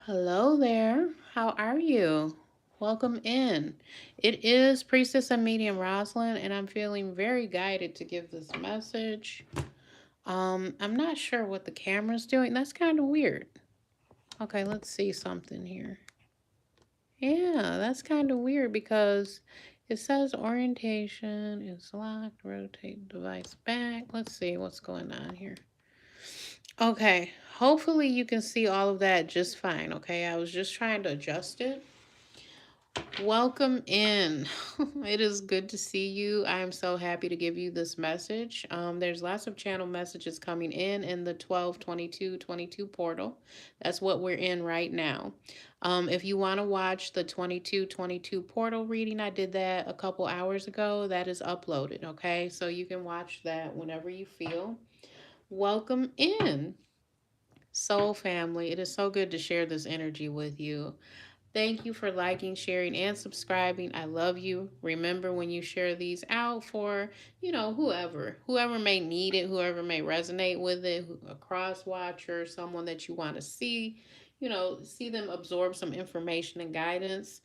Hello there. How are you? Welcome in. It is Priestess and Medium Rosalind, and I'm feeling very guided to give this message. I'm not sure what the camera's doing. That's kind of weird. Okay, let's see something here. Yeah, that's kind of weird because it says orientation is locked, rotate device back. Let's see what's going on here. Okay, hopefully you can see all of that just fine. Okay, I was just trying to adjust it. Welcome in. It is good to see you. I am so happy to give you this message. There's lots of channel messages coming in the 12/22/22 portal. That's what we're in right now. If you want to watch the 22/22 portal reading, I did that a couple hours ago. That is uploaded, okay? So you can watch that whenever you feel. Welcome in, Soul Family. It is so good to share this energy with you. Thank you for liking, sharing, and subscribing. I love you. Remember when you share these out for, whoever may need it, whoever may resonate with it, a cross watcher, someone that you want to see, see them absorb some information and guidance.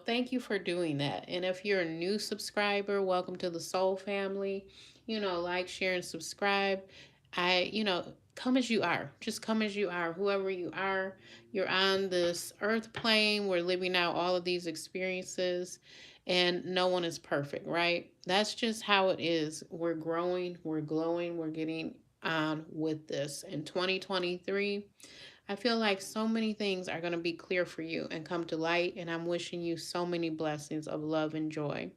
Thank you for doing that. And if you're a new subscriber, welcome to the Soul Family. Like, share, and subscribe. Come as you are. Just come as you are, whoever you are. You're on this earth plane. We're living out all of these experiences, and no one is perfect, right? That's just how it is. We're growing, we're glowing, we're getting on with this. In 2023, I feel like so many things are going to be clear for you and come to light, and I'm wishing you so many blessings of love and joy.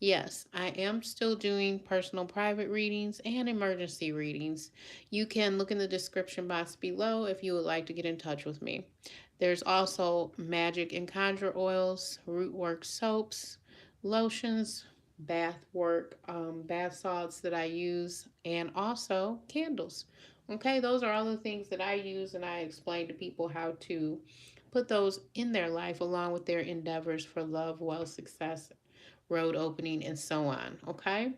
Yes, I am still doing personal private readings and emergency readings. You can look in the description box below if you would like to get in touch with me. There's also magic and conjure oils, root work soaps, lotions, bath work, bath salts that I use, and also candles. Okay, those are all the things that I use, and I explain to people how to put those in their life along with their endeavors for love, wealth, success, road opening, and so on. Okay.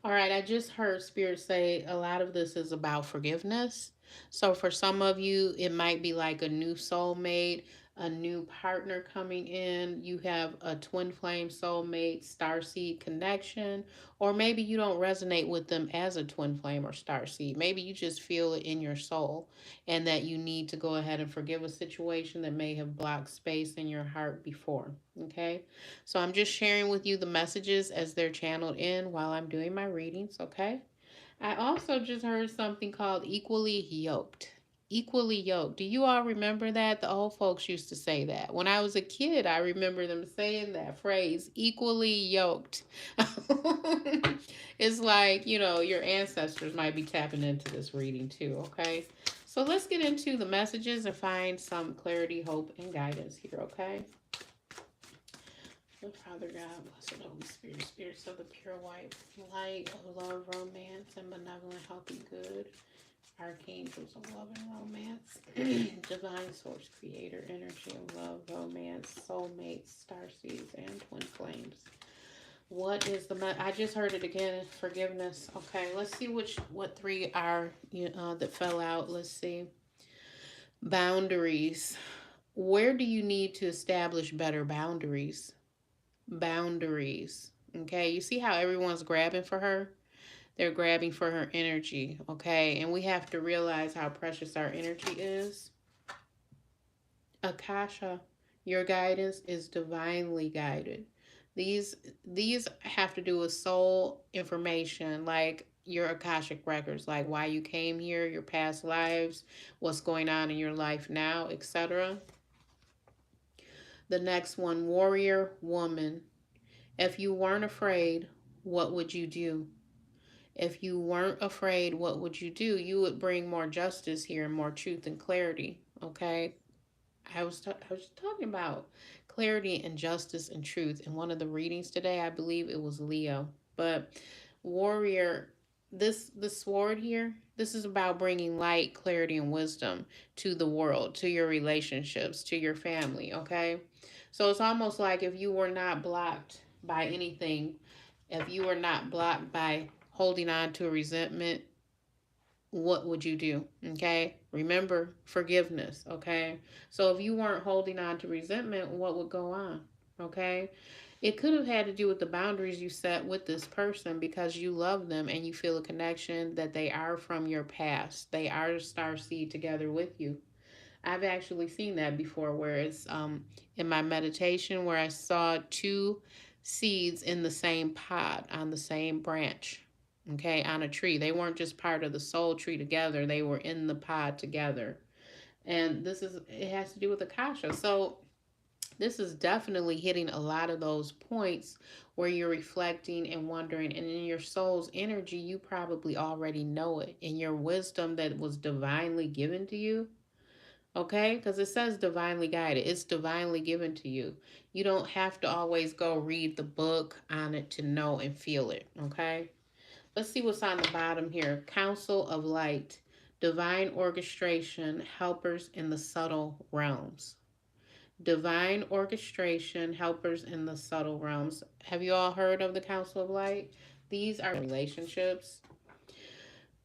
All right. I just heard Spirit say a lot of this is about forgiveness. So for some of you, it might be like a new soulmate, a new partner coming in. You have a twin flame soulmate, starseed connection, or maybe you don't resonate with them as a twin flame or starseed. Maybe you just feel it in your soul and that you need to go ahead and forgive a situation that may have blocked space in your heart before. Okay. So I'm just sharing with you the messages as they're channeled in while I'm doing my readings, okay? I also just heard something called equally yoked. Equally yoked. Do you all remember that? The old folks used to say that. When I was a kid, I remember them saying that phrase, equally yoked. It's like, your ancestors might be tapping into this reading too, okay? So let's get into the messages and find some clarity, hope, and guidance here, okay? Father God, blessed Holy Spirit, spirits of the pure white light of love, romance, and benevolent, healthy good, archangels of love and romance, divine source, creator, energy of love, romance, soulmates, starseeds, and twin flames. What is I just heard it again. Forgiveness. Okay, let's see what three are that fell out. Let's see. Boundaries. Where do you need to establish better boundaries? Boundaries. Okay, you see how everyone's grabbing for her? They're grabbing for her energy. Okay, and we have to realize how precious our energy is. Akasha, your guidance is divinely guided. These these have to do with soul information, like your Akashic records, like why you came here, your past lives, what's going on in your life now, etc. The next one, warrior woman. If you weren't afraid, what would you do? If you weren't afraid, what would you do? You would bring more justice here, more truth and clarity. Okay, I was talking about clarity and justice and truth in one of the readings today. I believe it was Leo, but warrior. The sword here. This is about bringing light, clarity, and wisdom to the world, to your relationships, to your family. Okay, so it's almost like if you were not blocked by anything, if you were not blocked by holding on to a resentment, what would you do? Okay. Remember forgiveness. Okay. So if you weren't holding on to resentment, what would go on? Okay. It could have had to do with the boundaries you set with this person because you love them and you feel a connection that they are from your past. They are a star seed together with you. I've actually seen that before where it's in my meditation where I saw two seeds in the same pod on the same branch. Okay, on a tree. They weren't just part of the soul tree together, they were in the pod together. And it has to do with Akasha. So this is definitely hitting a lot of those points where you're reflecting and wondering, and in your soul's energy, you probably already know it. In your wisdom that was divinely given to you, okay? Because it says divinely guided, it's divinely given to you. You don't have to always go read the book on it to know and feel it, okay? Let's see what's on the bottom here. Council of Light, divine orchestration, helpers in the subtle realms. Divine orchestration, helpers in the subtle realms. Have you all heard of the Council of Light? These are relationships.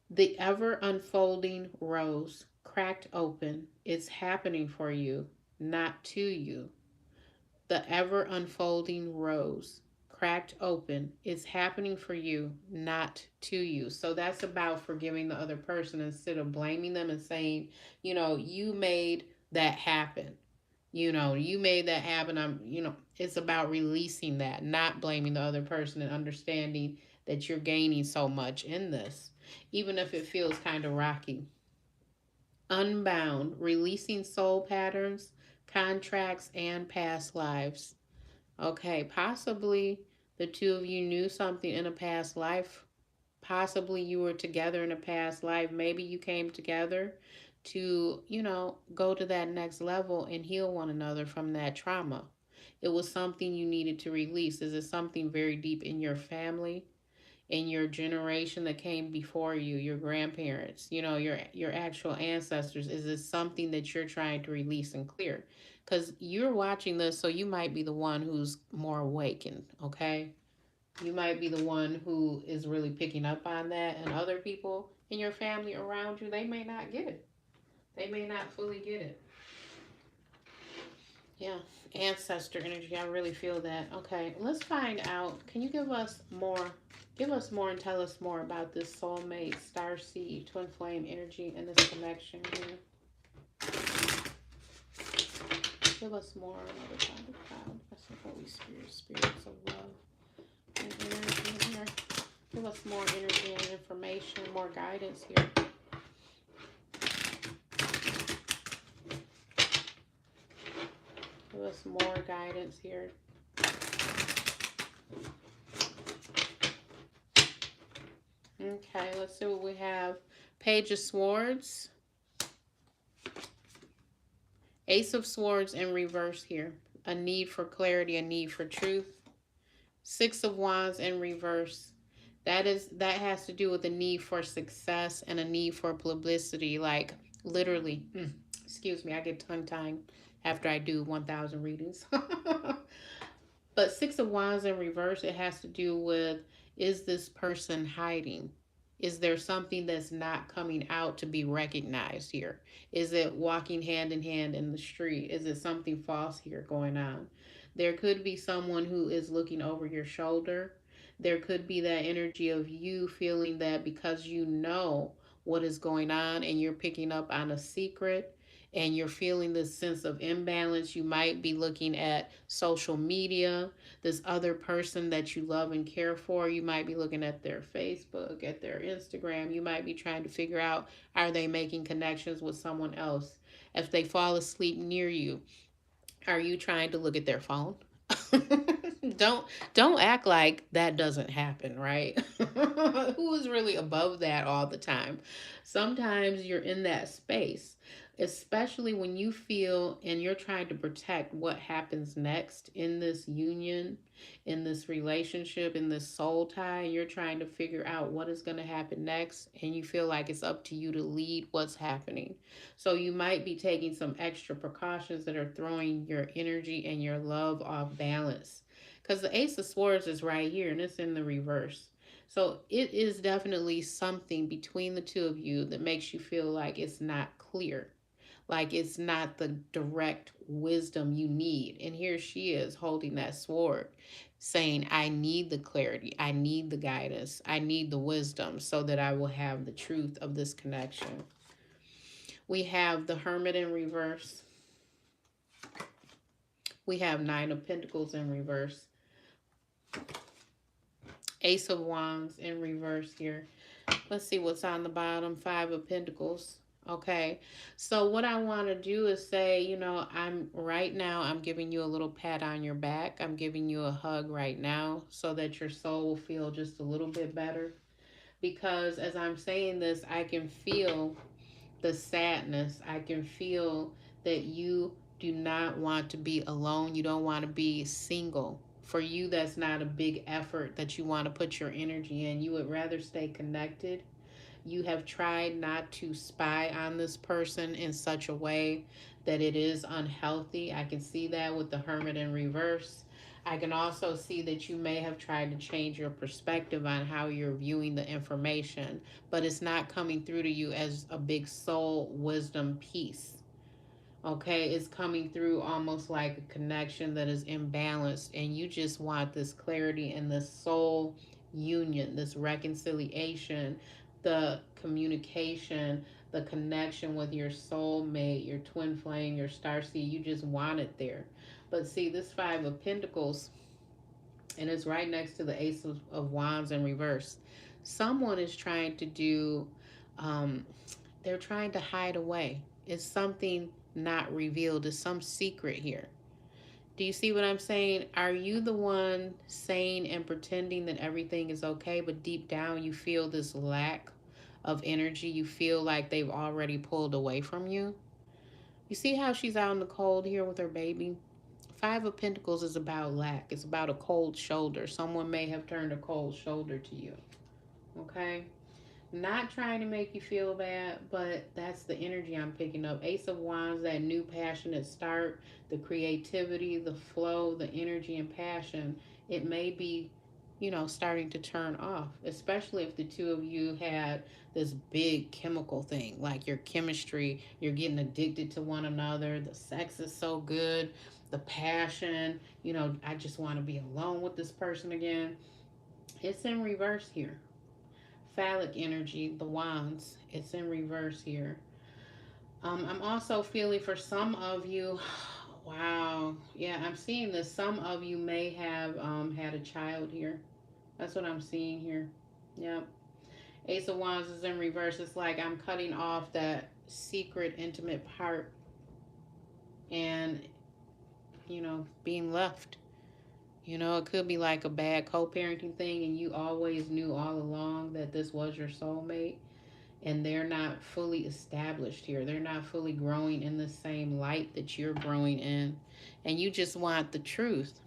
The ever unfolding rose, cracked open, is happening for you, not to you. The ever unfolding rose, cracked open, is happening for you, not to you. So that's about forgiving the other person instead of blaming them and saying, you made that happen. You made that happen. It's about releasing that, not blaming the other person and understanding that you're gaining so much in this, even if it feels kind of rocky. Unbound, releasing soul patterns, contracts, and past lives. Okay, possibly the two of you knew something in a past life. Possibly you were together in a past life. Maybe you came together to, go to that next level and heal one another from that trauma. It was something you needed to release. Is it something very deep in your family, in your generation that came before you, your grandparents, your actual ancestors? Is it something that you're trying to release and clear? Because you're watching this, so you might be the one who's more awakened, okay? You might be the one who is really picking up on that, and other people in your family around you, they may not get it. They may not fully get it. Yeah, ancestor energy. I really feel that. Okay, let's find out. Can you give us more and tell us more about this soulmate, starseed, twin flame energy, and this connection here? Give us more on the other side of the cloud. That's the Holy Spirit, spirits of love and energy here. Give us more energy and information, more guidance here. Give us more guidance here. Okay, let's see what we have. Page of Swords. Ace of Swords in reverse here. A need for clarity, a need for truth. Six of Wands in reverse. That has to do with a need for success and a need for publicity. Like literally, excuse me, I get tongue tied after I do 1,000 readings. But Six of Wands in reverse, it has to do with, is this person hiding? Is there something that's not coming out to be recognized here? Is it walking hand in hand in the street? Is it something false here going on? There could be someone who is looking over your shoulder. There could be that energy of you feeling that because you know what is going on and you're picking up on a secret and you're feeling this sense of imbalance. You might be looking at social media, this other person that you love and care for. You might be looking at their Facebook, at their Instagram. You might be trying to figure out, are they making connections with someone else? If they fall asleep near you, are you trying to look at their phone? don't don't act like that doesn't happen, right? Who is really above that all the time? Sometimes you're in that space, especially when you feel and you're trying to protect what happens next in this union, in this relationship, in this soul tie, and you're trying to figure out what is going to happen next, and you feel like it's up to you to lead what's happening. So you might be taking some extra precautions that are throwing your energy and your love off balance. Because the Ace of Swords is right here and it's in the reverse. So it is definitely something between the two of you that makes you feel like it's not clear, like it's not the direct wisdom you need. And here she is holding that sword, saying, I need the clarity, I need the guidance, I need the wisdom so that I will have the truth of this connection. We have the Hermit in reverse. We have Nine of Pentacles in reverse. Ace of Wands in reverse here. Let's see what's on the bottom. Five of Pentacles. Okay. So what I want to do is say, I'm right now, I'm giving you a little pat on your back. I'm giving you a hug right now so that your soul will feel just a little bit better. Because as I'm saying this, I can feel the sadness. I can feel that you do not want to be alone. You don't want to be single. For you, that's not a big effort that you want to put your energy in. You would rather stay connected. You have tried not to spy on this person in such a way that it is unhealthy. I can see that with the Hermit in reverse. I can also see that you may have tried to change your perspective on how you're viewing the information, but it's not coming through to you as a big soul wisdom piece. Okay, it's coming through almost like a connection that is imbalanced, and you just want this clarity and this soul union, this reconciliation, the communication, the connection with your soulmate, your twin flame, your starseed. You just want it there. But see, this Five of Pentacles, and it's right next to the Ace of Wands in reverse. Someone is trying to do, um, they're trying to hide away. It's something not revealed. It's some secret here. Do you see what I'm saying? Are you the one saying and pretending that everything is okay, but deep down you feel this lack of energy? You feel like they've already pulled away from you? You see how she's out in the cold here with her baby? Five of Pentacles is about lack. It's about a cold shoulder. Someone may have turned a cold shoulder to you. Okay? Not trying to make you feel bad, but that's the energy I'm picking up. Ace of Wands, that new passionate start, the creativity, the flow, the energy and passion. It may be, starting to turn off, especially if the two of you had this big chemical thing, like your chemistry, you're getting addicted to one another, the sex is so good, the passion, I just want to be alone with this person again. It's in reverse here. Phallic energy, the wands, it's in reverse here. I'm also feeling for some of you, wow, yeah, I'm seeing this. Some of you may have had a child here. That's what I'm seeing here. Yep. Ace of Wands is in reverse. It's like I'm cutting off that secret, intimate part and, being left. It could be like a bad co parenting thing, and you always knew all along that this was your soulmate, and they're not fully established here. They're not fully growing in the same light that you're growing in, and you just want the truth.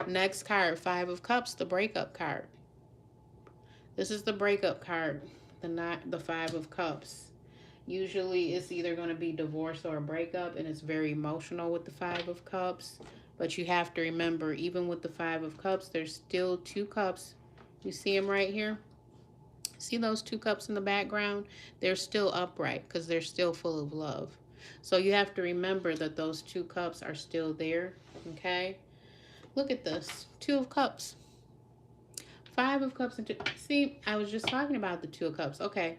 Next card, Five of Cups, the breakup card. This is the breakup card, the Five of Cups. Usually it's either going to be divorce or a breakup, and it's very emotional with the Five of Cups. But you have to remember, even with the Five of Cups, there's still two cups. You see them right here? See those two cups in the background? They're still upright because they're still full of love. So you have to remember that those two cups are still there, okay? Look at this. Two of Cups. Five of Cups and two. See, I was just talking about the Two of Cups. Okay.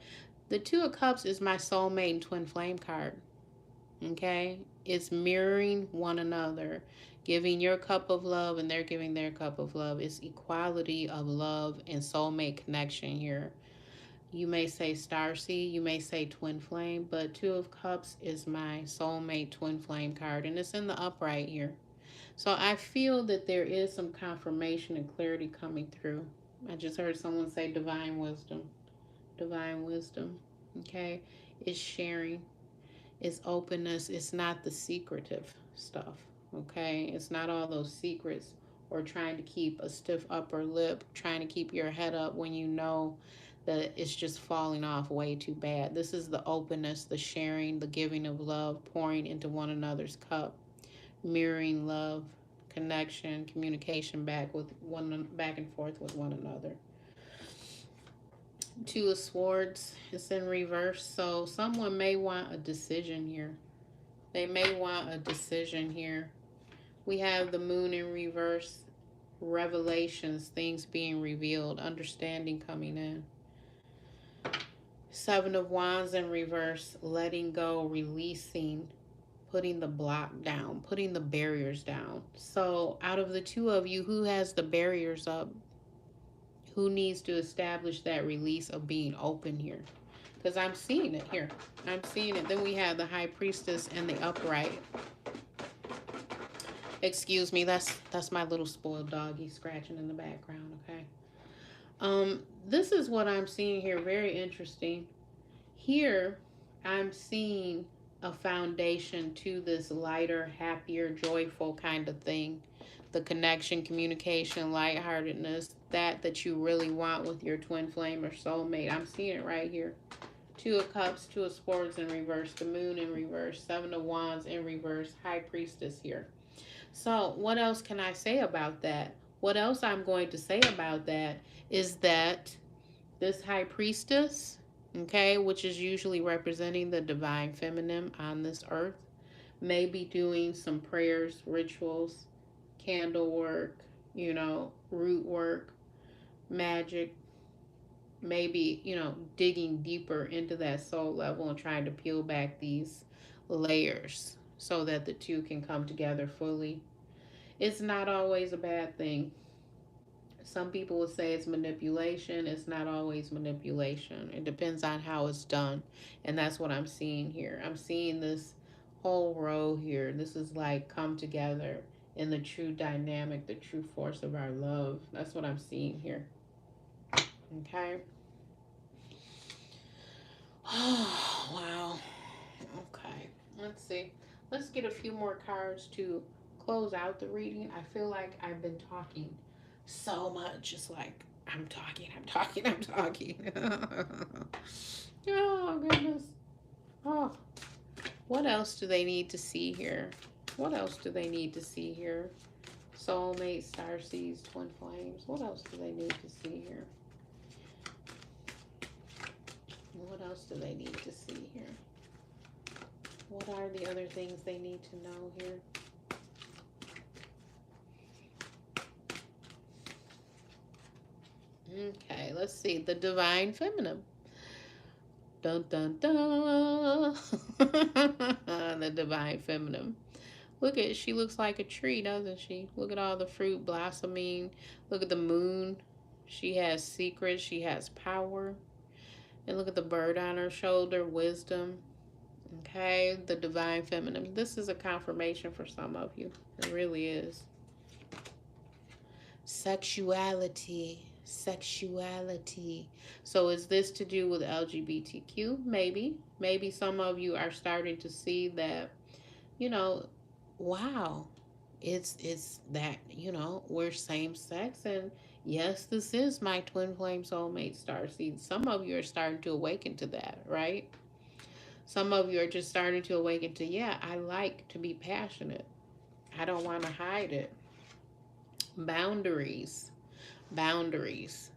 The Two of Cups is my soulmate and twin flame card. Okay? It's mirroring one another, giving your cup of love and they're giving their cup of love. It's equality of love and soulmate connection here. You may say Starseed, you may say Twin Flame, but Two of Cups is my soulmate twin flame card, and it's in the upright here. So I feel that there is some confirmation and clarity coming through. I just heard someone say divine wisdom. Divine wisdom. Okay? It's sharing, it's openness, it's not the secretive stuff. Okay? It's not all those secrets or trying to keep a stiff upper lip, trying to keep your head up when you know that it's just falling off way too bad. This is the openness, the sharing, the giving of love, pouring into one another's cup, mirroring love, connection, communication back and forth with one another. Two of Swords is in reverse. So someone may want a decision here. They may want a decision here. We have the Moon in reverse. Revelations, things being revealed, understanding coming in. Seven of Wands in reverse, letting go, releasing, putting the block down, putting the barriers down. So, out of the two of you, who has the barriers up? Who needs to establish that release of being open here? Because I'm seeing it here. I'm seeing it. Then we have the High Priestess and the Upright. Excuse me, that's my little spoiled dog. He's scratching in the background, okay? This is what I'm seeing here. Very interesting. Here, I'm seeing a foundation to this lighter, happier, joyful kind of thing. The connection, communication, lightheartedness, that you really want with your twin flame or soulmate. I'm seeing it right here. Two of Cups, Two of Swords in reverse, the Moon in reverse, Seven of Wands in reverse, High Priestess here. So, what else can I say about that? What else I'm going to say about that is that this High Priestess, okay, which is usually representing the divine feminine on this earth, may be doing some prayers, rituals, candle work, root work, magic, maybe, digging deeper into that soul level and trying to peel back these layers so that the two can come together fully. It's not always a bad thing. Some people would say it's manipulation. It's not always manipulation. It depends on how it's done. And that's what I'm seeing here. I'm seeing this whole row here. This is like come together in the true dynamic, the true force of our love. That's what I'm seeing here. Okay. Oh, wow. Okay. Let's see. Let's get a few more cards to close out the reading. I feel like I've been talking so much. It's like I'm talking, I'm talking, I'm talking. Oh, goodness. Oh, what else do they need to see here? What else do they need to see here? Soulmate, Starseeds, Twin Flames. What else do they need to see here? What else do they need to see here? What are the other things they need to know here? Okay, let's see. The divine feminine. Dun dun dun. The divine feminine. Look at, she looks like a tree, doesn't she? Look at all the fruit blossoming. Look at the moon. She has secrets. She has power. And look at the bird on her shoulder, wisdom. Okay, the divine feminine. This is a confirmation for some of you. It really is. Sexuality. Sexuality. So is this to do with LGBTQ? Maybe. Maybe some of you are starting to see that, you know, wow, it's that, we're same sex, and yes, this is my twin flame soulmate starseed. Some of you are starting to awaken to that, right? Some of you are just starting to awaken to, yeah, I like to be passionate. I don't want to hide it. Boundaries. Boundaries.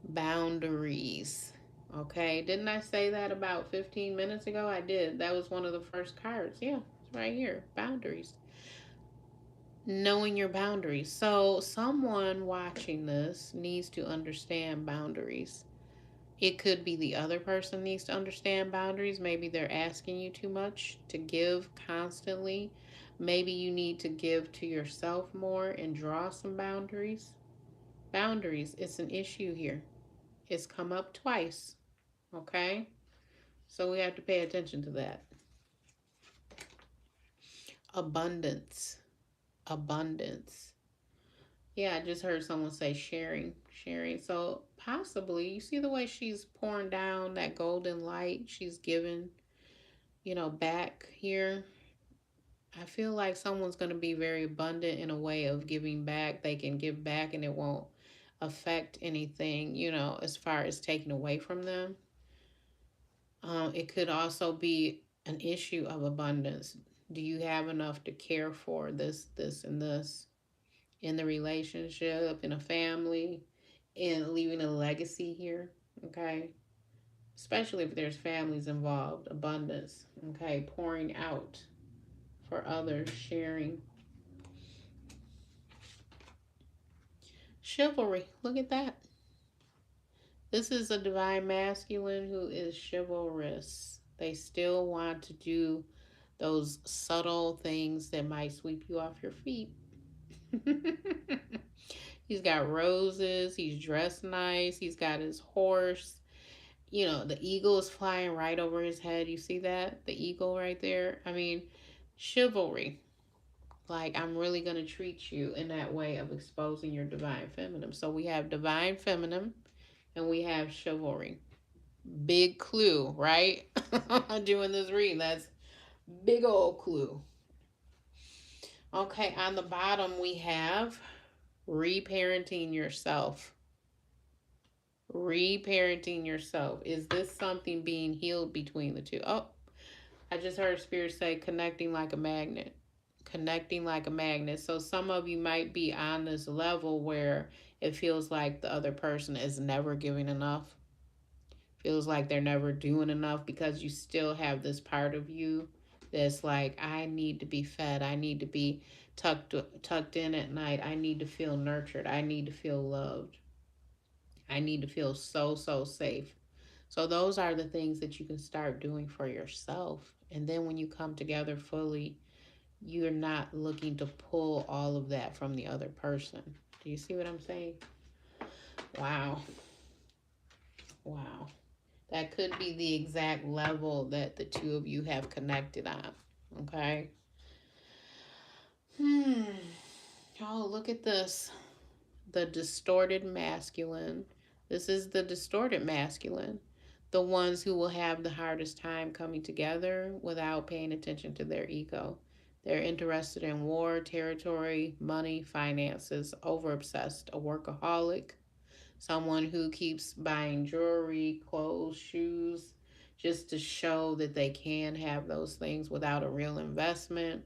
Boundaries. Okay, didn't I say that about 15 minutes ago? I did. That was one of the first cards. Yeah, it's right here. Boundaries. Knowing your boundaries. So, someone watching this needs to understand boundaries. It could be the other person needs to understand boundaries. Maybe they're asking you too much to give constantly. Maybe you need to give to yourself more and draw some boundaries. Boundaries, it's an issue here. It's come up twice. Okay? So we have to pay attention to that. Abundance. Abundance. Yeah, I just heard someone say sharing. Sharing. So possibly, you see the way she's pouring down that golden light she's given, back here. I feel like someone's going to be very abundant in a way of giving back. They can give back and it won't affect anything, as far as taking away from them. It could also be an issue of abundance. Do you have enough to care for this, and this in the relationship, in a family, and leaving a legacy here? Okay. Especially if there's families involved. Abundance. Okay. Pouring out for others, sharing. Chivalry. Look at that. This is a divine masculine who is chivalrous. They still want to do those subtle things that might sweep you off your feet. He's got roses. He's dressed nice. He's got his horse. You know, the eagle is flying right over his head. You see that? The eagle right there. I mean, chivalry. Like, I'm really going to treat you in that way of exposing your divine feminine. So we have divine feminine and we have chivalry. Big clue, right? Doing this reading. That's big old clue. Okay, on the bottom we have reparenting yourself. Reparenting yourself. Is this something being healed between the two? Oh, I just heard Spirit say connecting like a magnet. Connecting like a magnet. So some of you might be on this level where it feels like the other person is never giving enough. Feels like they're never doing enough because you still have this part of you that's like, I need to be fed. I need to be tucked in at night. I need to feel nurtured. I need to feel loved. I need to feel so safe. So those are the things that you can start doing for yourself. And then when you come together fully, you're not looking to pull all of that from the other person. Do you see what I'm saying? Wow. Wow. That could be the exact level that the two of you have connected on. Okay. Hmm. Oh, look at this. The distorted masculine. This is the distorted masculine. The ones who will have the hardest time coming together without paying attention to their ego. They're interested in war, territory, money, finances, over obsessed, a workaholic, someone who keeps buying jewelry, clothes, shoes, just to show that they can have those things without a real investment.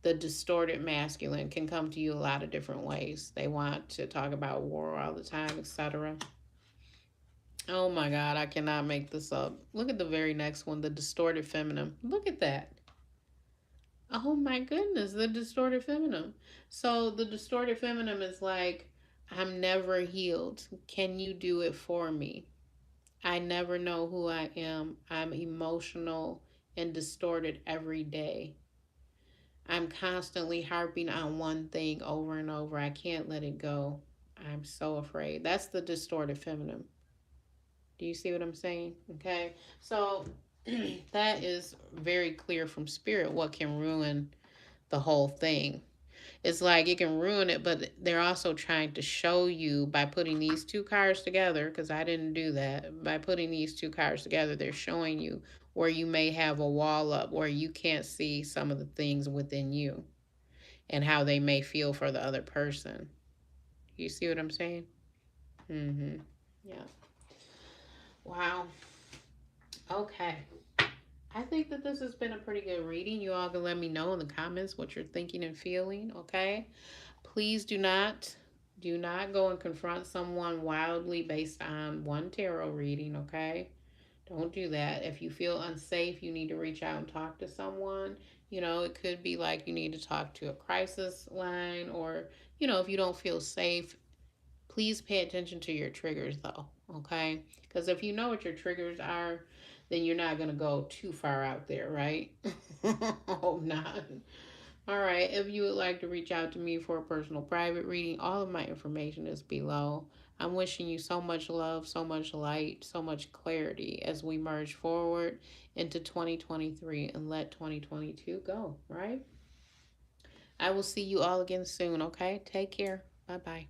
The distorted masculine can come to you a lot of different ways. They want to talk about war all the time, etc. Oh my God, I cannot make this up. Look at the very next one, the distorted feminine. Look at that. Oh my goodness, the distorted feminine. So the distorted feminine is like, I'm never healed. Can you do it for me? I never know who I am. I'm emotional and distorted every day. I'm constantly harping on one thing over and over. I can't let it go. I'm so afraid. That's the distorted feminine. Do you see what I'm saying? Okay. So that is very clear from spirit what can ruin the whole thing. It's like it can ruin it, but they're also trying to show you by putting these two cards together, because I didn't do that. By putting these two cards together, they're showing you where you may have a wall up, where you can't see some of the things within you and how they may feel for the other person. You see what I'm saying? Mm-hmm. Yeah. Wow. Okay. I think that this has been a pretty good reading. You all can let me know in the comments what you're thinking and feeling, okay? Please do not go and confront someone wildly based on one tarot reading, okay? Don't do that. If you feel unsafe, you need to reach out and talk to someone. You know, it could be like you need to talk to a crisis line, or, if you don't feel safe, please pay attention to your triggers though, okay? Because if you know what your triggers are, then you're not going to go too far out there, right? Hope not. All right. If you would like to reach out to me for a personal private reading, all of my information is below. I'm wishing you so much love, so much light, so much clarity as we merge forward into 2023 and let 2022 go, right? I will see you all again soon, okay? Take care. Bye bye.